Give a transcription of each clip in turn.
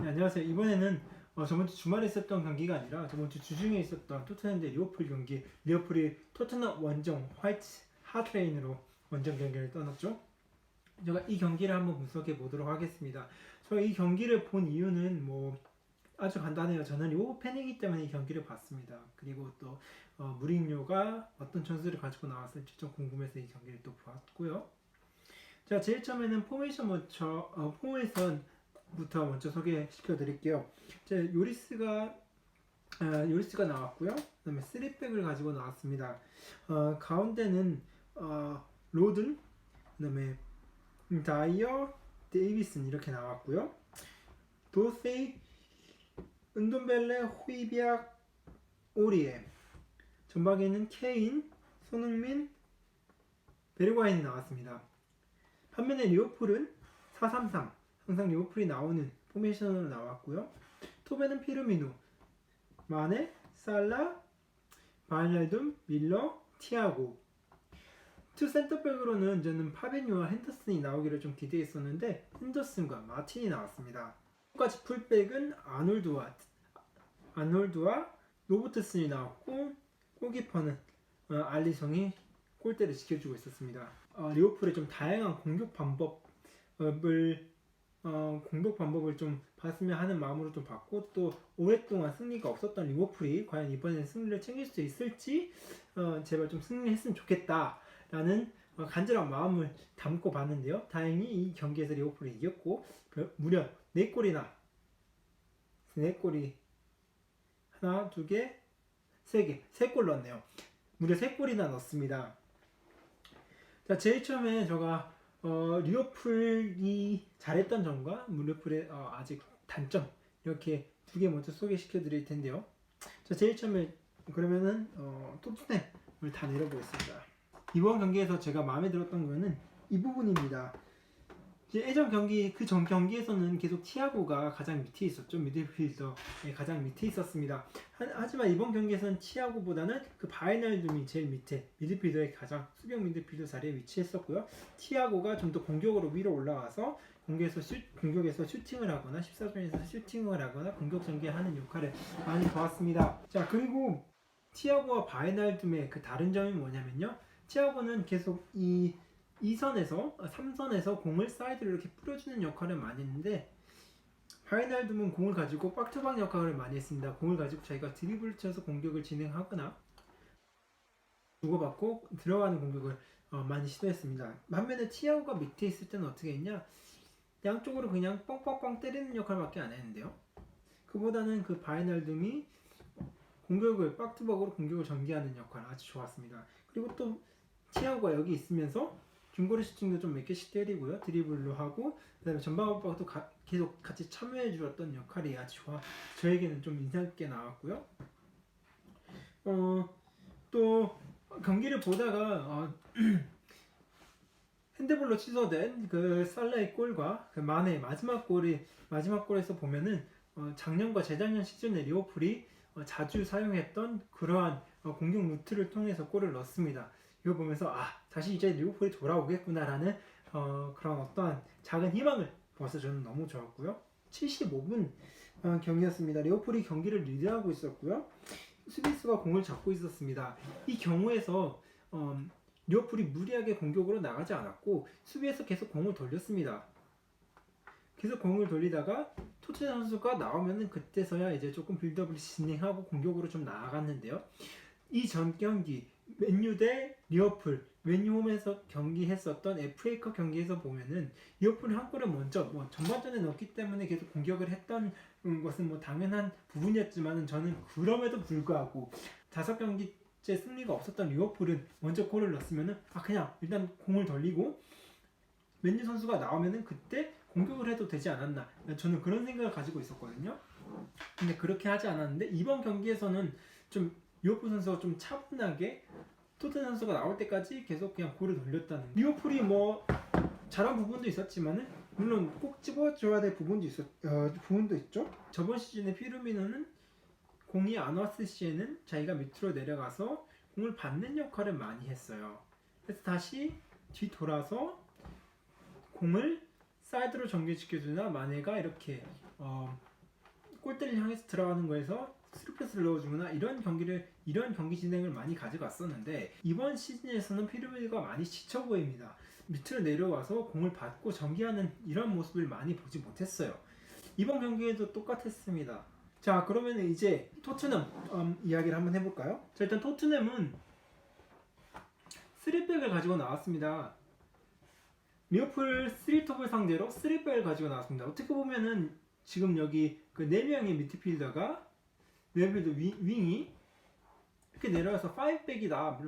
네, 안녕하세요. 이번에는 저번 주 주말에 있었던 경기가 아니라 저번 주 주중에 있었던 토트넘 대 리버풀 경기, 리버풀이 토트넘 원정 화이트 하트레인으로 원정 경기를 떠났죠. 제가 이 경기를 한번 분석해 보도록 하겠습니다. 제가 이 경기를 본 이유는 아주 간단해요. 저는 리버풀 팬이기 때문에 이 경기를 봤습니다. 그리고 또 무리뉴가 어떤 전술을 가지고 나왔을지 좀 궁금해서 이 경기를 또 보았고요. 자, 제일 처음에는 포메이션부터 먼저 소개시켜 드릴게요. 요리스가 나왔고요. 그다음에 3백을 가지고 나왔습니다. 가운데는 로든, 그다음에 다이어, 데이비슨 이렇게 나왔고요. 도세이, 은돈벨레, 호이비악, 오리에. 전방에는 케인, 손흥민, 베르과인이 나왔습니다. 반면에 리버풀은 4-3-3, 항상 리버풀이 나오는 포메이션으로 나왔고요. 톱에는 피르미누, 마네, 살라, 바이널둠, 밀러, 티아고. 투 센터백으로는 저는 파비뉴와 핸더슨이 나오기를 좀 기대했었는데 핸더슨과 마틴이 나왔습니다. 똑같이 풀백은 아놀드와 로버트슨이 나왔고, 골키퍼는 알리송이 골대를 지켜주고 있었습니다. 리버풀의 좀 다양한 공격 방법을 좀 봤으면 하는 마음으로 좀 봤고, 또 오랫동안 승리가 없었던 리버풀이 과연 이번에는 승리를 챙길 수 있을지 제발 좀 승리했으면 좋겠다라는 간절한 마음을 담고 봤는데요. 다행히 이 경기에서 리버풀이 이겼고 무려 4골이 하나, 두 개, 세 개, 3골 넣었네요. 무려 3골이나 넣었습니다. 자, 제일 처음에 제가 리버풀이 잘했던 점과 리버풀의 아직 단점 이렇게 2개 먼저 소개시켜 드릴 텐데요. 자, 제일 처음에 그러면은 토트넘을 다 내려보겠습니다. 이번 경기에서 제가 마음에 들었던 거는 이 부분입니다. 예전 경기, 그 전 경기에서는 계속 티아고가 가장 밑에 있었죠. 미드필더 가장 밑에 있었습니다. 하지만 이번 경기에서는 티아고보다는 그 바이널둠이 제일 밑에 미드필더의 가장 수비형 미드필더 자리에 위치했었고요. 티아고가 좀 더 공격으로 위로 올라와서 공격에서 슈팅을 하거나 14점에서 슈팅을 하거나 공격 전개하는 역할을 많이 도왔습니다. 자, 그리고 티아고와 바이널둠의 그 다른 점이 뭐냐면요. 티아고는 계속 3선에서 공을 사이드로 이렇게 뿌려주는 역할을 많이 했는데, 바이날둠은 공을 가지고 박투박 역할을 많이 했습니다. 공을 가지고 자기가 드리블을 쳐서 공격을 진행하거나 주고받고 들어가는 공격을 많이 시도했습니다. 반면에 티아고가 밑에 있을 때는 어떻게 했냐, 양쪽으로 그냥 뻥뻥뻥 때리는 역할밖에 안 했는데요. 그보다는 그 바이날둠이 박투박으로 공격을 전개하는 역할 아주 좋았습니다. 그리고 또 티아고가 여기 있으면서 중거리 슈팅도 좀 몇 개씩 때리고요. 드리블로 하고, 그다음에 전방 압박도 계속 같이 참여해 주었던 역할이 아주 저에게는 좀 인상 깊게 나왔고요. 또 경기를 보다가 핸드볼로 취소된 그 살라의 골과 그 마네 마지막 골에서 보면은 작년과 재작년 시즌에 리버풀이 자주 사용했던 그러한 공격 루트를 통해서 골을 넣었습니다. 이거 보면서 다시 이제 리버풀이 돌아오겠구나라는 그런 어떠한 작은 희망을 보아서 저는 너무 좋았고요. 75분 경기였습니다. 리버풀이 경기를 리드하고 있었고요. 수비수가 공을 잡고 있었습니다. 이 경우에서 리버풀이 무리하게 공격으로 나가지 않았고 수비에서 계속 공을 돌렸습니다. 계속 공을 돌리다가 토트넘 선수가 나오면은 그때서야 이제 조금 빌드업을 진행하고 공격으로 좀 나아갔는데요. 이 전 경기 맨유 대 리버풀, 맨유 홈에서 경기했었던 FA컵 경기에서 보면은 리버풀이 한 골을 먼저 전반전에 넣었기 때문에 계속 공격을 했던 것은 당연한 부분이었지만은, 저는 그럼에도 불구하고 5경기째 승리가 없었던 리버풀은 먼저 골을 넣었으면은 그냥 일단 공을 돌리고 맨유 선수가 나오면은 그때 공격을 해도 되지 않았나, 저는 그런 생각을 가지고 있었거든요. 근데 그렇게 하지 않았는데 이번 경기에서는 좀 리버풀 선수가 좀 차분하게 토트넘 선수가 나올 때까지 계속 그냥 골을 돌렸다는, 리버풀이 잘한 부분도 있었지만은 물론 꼭 집어줘야 될 부분도 있죠. 저번 시즌에 피르미노는 공이 안 왔을 시에는 자기가 밑으로 내려가서 공을 받는 역할을 많이 했어요. 그래서 다시 뒤돌아서 공을 사이드로 전개시켜주나 마네가 이렇게 골대를 향해서 들어가는 거에서 스루패스를 넣어주거나 이런 경기 진행을 많이 가져갔었는데 이번 시즌에서는 피르미드가 많이 지쳐 보입니다. 밑으로 내려와서 공을 받고 전개하는 이런 모습을 많이 보지 못했어요. 이번 경기에도 똑같았습니다. 자, 그러면 이제 토트넘 이야기를 한번 해볼까요? 자, 일단 토트넘은 3백을 가지고 나왔습니다. 리버풀 3톱을 상대로 3백을 가지고 나왔습니다. 어떻게 보면은 지금 여기 그 4명의 미드필더가 윙이 이렇게 내려와서 5백이다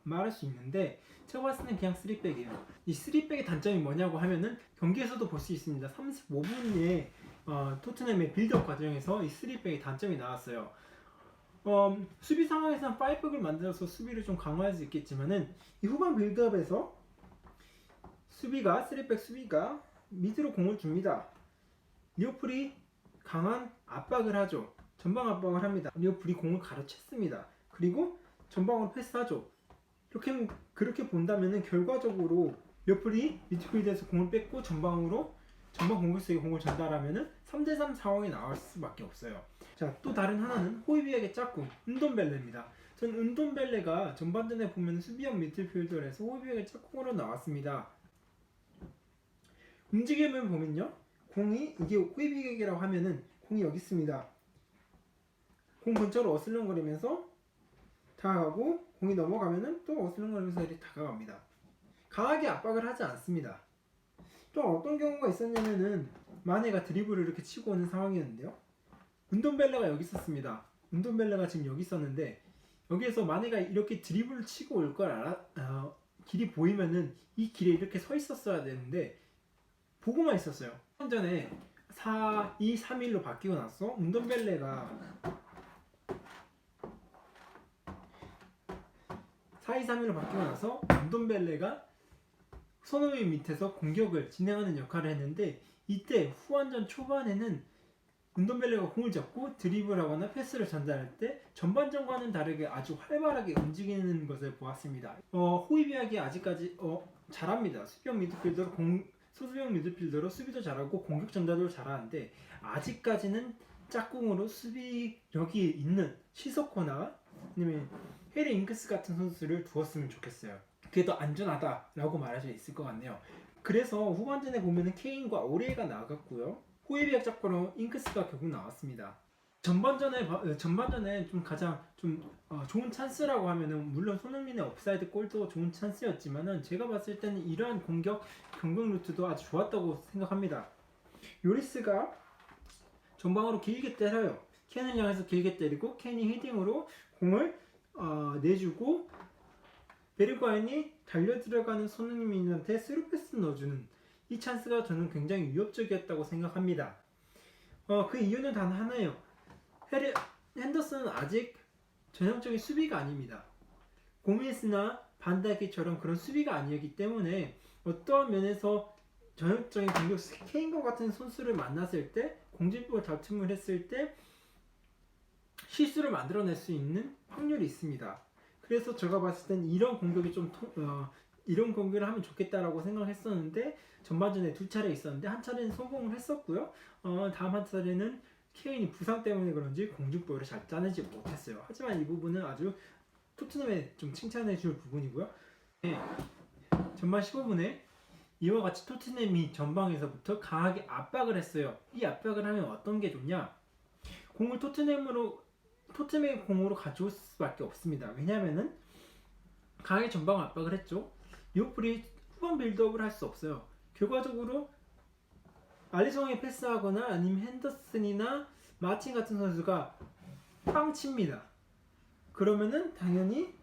말할 수 있는데 제가 봤을 때는 그냥 3백이에요. 이 3백의 단점이 뭐냐고 하면은 경기에서도 볼 수 있습니다. 35분에 토트넘의 빌드업 과정에서 이 3백의 단점이 나왔어요. 수비 상황에서는 5백을 만들어서 수비를 좀 강화할 수 있겠지만은 이 후반 빌드업에서 3백 수비가 미드로 공을 줍니다. 리버풀이 강한 압박을 하죠. 전방 압박을 합니다. 리버풀이 공을 가로챘습니다. 그리고 전방으로 패스하죠. 그렇게 본다면 결과적으로 리버풀이 미드필드에서 공을 뺏고 전방 공격수에게 공을 전달하면 3대3 상황이 나올 수밖에 없어요. 자, 또 다른 하나는 호이비에게 짝꿍 은돈벨레입니다. 전 은돈벨레가 전반전에 보면 수비형 미드필더에서 호이비에게 짝꿍으로 나왔습니다. 움직임을 보면요, 이게 호이비에게라고 하면은 공이 여기 있습니다. 공 근처로 어슬렁거리면서 다가가고 공이 넘어가면은 또 어슬렁거리면서 이렇게 다가갑니다. 강하게 압박을 하지 않습니다. 또 어떤 경우가 있었냐면은 마네가 드리블을 이렇게 치고 오는 상황이었는데요. 은돈벨레가 여기 있었습니다. 은돈벨레가 지금 여기 있었는데 여기에서 마네가 이렇게 드리블을 치고 올 걸 길이 보이면은 이 길에 이렇게 서 있었어야 되는데 보고만 있었어요. 전에 4-2-3-1로 바뀌고 나서 은돈벨레가 4-2-3-1로 바뀌고 나서 은돈벨레가 손흥민 밑에서 공격을 진행하는 역할을 했는데 이때 후반전 초반에는 은돈벨레가 공을 잡고 드리블하거나 패스를 전달할 때 전반전과는 다르게 아주 활발하게 움직이는 것을 보았습니다. 호이비에게 아직까지 잘합니다. 수비형 미드필더로 수비도 잘하고 공격 전달도 잘하는데 아직까지는 짝꿍으로 수비력이 있는 시소코나 아니면 해리 잉크스 같은 선수를 두었으면 좋겠어요. 그게 더 안전하다라고 말할 수 있을 것 같네요. 그래서 후반전에 보면은 케인과 오레가 나갔고요. 호이비에 짝꿍으로 잉크스가 결국 나왔습니다. 전반전에 좀 가장 좋은 찬스라고 하면은 물론 손흥민의 옵사이드 골도 좋은 찬스였지만은 제가 봤을 때는 이러한 공격 루트도 아주 좋았다고 생각합니다. 요리스가 전방으로 길게 때려요. 켄을 향해서 길게 때리고 켄이 헤딩으로 공을 내주고 베르과인이 달려 들어가는 손흥민한테 스루패스 넣어주는 이 찬스가 저는 굉장히 위협적이었다고 생각합니다. 그 이유는 단 하나예요. 핸더슨은 아직 전형적인 수비가 아닙니다. 고메스나 반다이키처럼 그런 수비가 아니었기 때문에 어떠한 면에서 전형적인 공격수 케인과 같은 선수를 만났을 때 공중볼 다툼을 했을 때 실수를 만들어낼 수 있는 확률이 있습니다. 그래서 제가 봤을 땐 이런 공격을 하면 좋겠다라고 생각했었는데 전반전에 2차례 있었는데 한 차례는 성공을 했었고요. 다음 한 차례는 케인이 부상 때문에 그런지 공중볼을 잘 짜내지 못했어요. 하지만 이 부분은 아주 토트넘에 좀 칭찬해 줄 부분이고요. 네, 전반 15분에 이와 같이 토트넘이 전방에서부터 강하게 압박을 했어요. 이 압박을 하면 어떤 게 좋냐? 공을 토트넘의 공으로 가져올 수밖에 없습니다. 왜냐하면은 강하게 전방 압박을 했죠. 리버풀이 후반 빌드업을 할 수 없어요. 결과적으로 알리송에 패스하거나 아니면 핸더슨이나 마틴 같은 선수가 빵 칩니다. 그러면은 당연히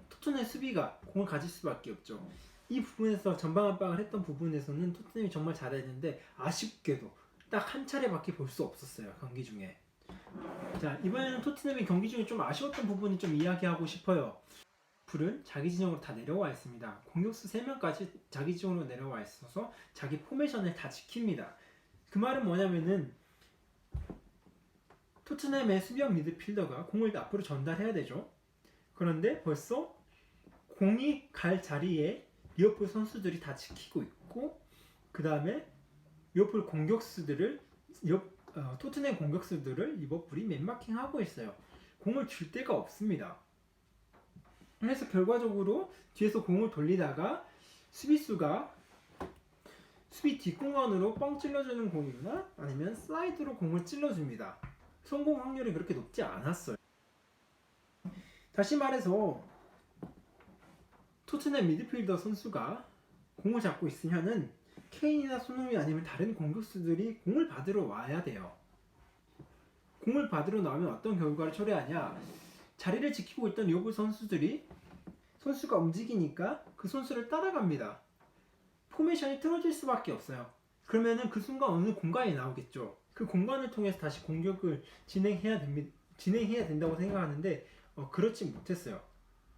토트넘의 수비가 공을 가질 수밖에 없죠. 이 부분에서 전방 압박을 했던 부분에서는 토트넘이 정말 잘했는데 아쉽게도 딱 한 차례밖에 볼 수 없었어요. 경기 중에. 자, 이번에는 토트넘이 경기 중에 좀 아쉬웠던 부분을 좀 이야기하고 싶어요. 풀은 자기 진영으로 다 내려와 있습니다. 공격수 3명까지 자기 진영으로 내려와 있어서 자기 포메이션을 다 지킵니다. 그 말은 뭐냐면은 토트넘의 수비형 미드필더가 공을 앞으로 전달해야 되죠. 그런데 벌써 공이 갈 자리에 리버풀 선수들이 다 지키고 있고 그 다음에 리버풀 공격수들을 토트넘 공격수들을 리버풀이 맨마킹하고 있어요. 공을 줄 데가 없습니다. 그래서 결과적으로 뒤에서 공을 돌리다가 수비수가 수비 뒷공간으로 뻥 찔러주는 공이나 아니면 사이드로 공을 찔러줍니다. 성공 확률이 그렇게 높지 않았어요. 다시 말해서 토트넘 미드필더 선수가 공을 잡고 있으면은 케인이나 손흥민 아니면 다른 공격수들이 공을 받으러 와야 돼요. 공을 받으러 나오면 어떤 결과를 초래하냐? 자리를 지키고 있던 리버풀 선수들이 선수가 움직이니까 그 선수를 따라갑니다. 포메이션이 틀어질 수밖에 없어요. 그러면은 그 순간 어느 공간이 나오겠죠. 그 공간을 통해서 다시 공격을 진행해야 된다고 생각하는데 그렇지 못했어요.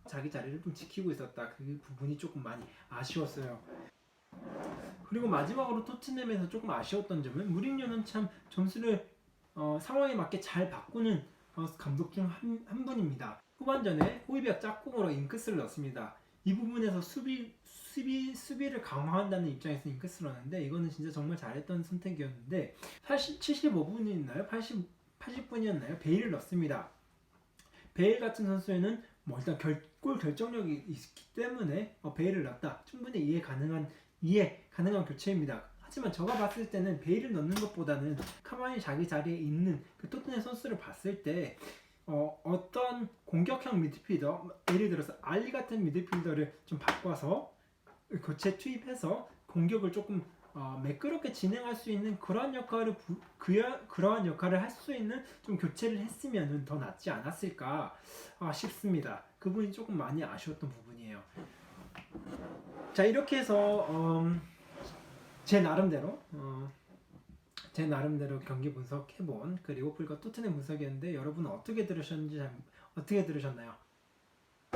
자기 자리를 좀 지키고 있었다. 그 부분이 조금 많이 아쉬웠어요. 그리고 마지막으로 토트넘에서 조금 아쉬웠던 점은 무리뉴는 참 점수를 상황에 맞게 잘 바꾸는 감독 중 한 분입니다. 후반전에 호이비가 짝꿍으로 잉크스를 넣습니다. 이 부분에서 수비를 강화한다는 입장에서 잉크스를 넣었는데 이거는 진짜 정말 잘했던 선택이었는데 75분이었나요? 80분이었나요? 베일을 넣습니다. 베일 같은 선수에는 일단 골 결정력이 있기 때문에 베일을 넣었다. 충분히 이해 가능한 교체입니다. 하지만 제가 봤을 때는 베일을 넣는 것보다는 가만히 자기 자리에 있는 그 토트넘 선수를 봤을 때 어떤 공격형 미드필더, 예를 들어서 알리 같은 미드필더를 좀 바꿔서 교체 투입해서 공격을 조금 매끄럽게 진행할 수 있는 그러한 역할을 할 수 있는 좀 교체를 했으면 더 낫지 않았을까 싶습니다. 그 부분이 조금 많이 아쉬웠던 부분이에요. 자, 이렇게 해서 제 나름대로 경기 분석해본 그 리버풀과 토트넘 분석이었는데 여러분은 어떻게 들으셨나요?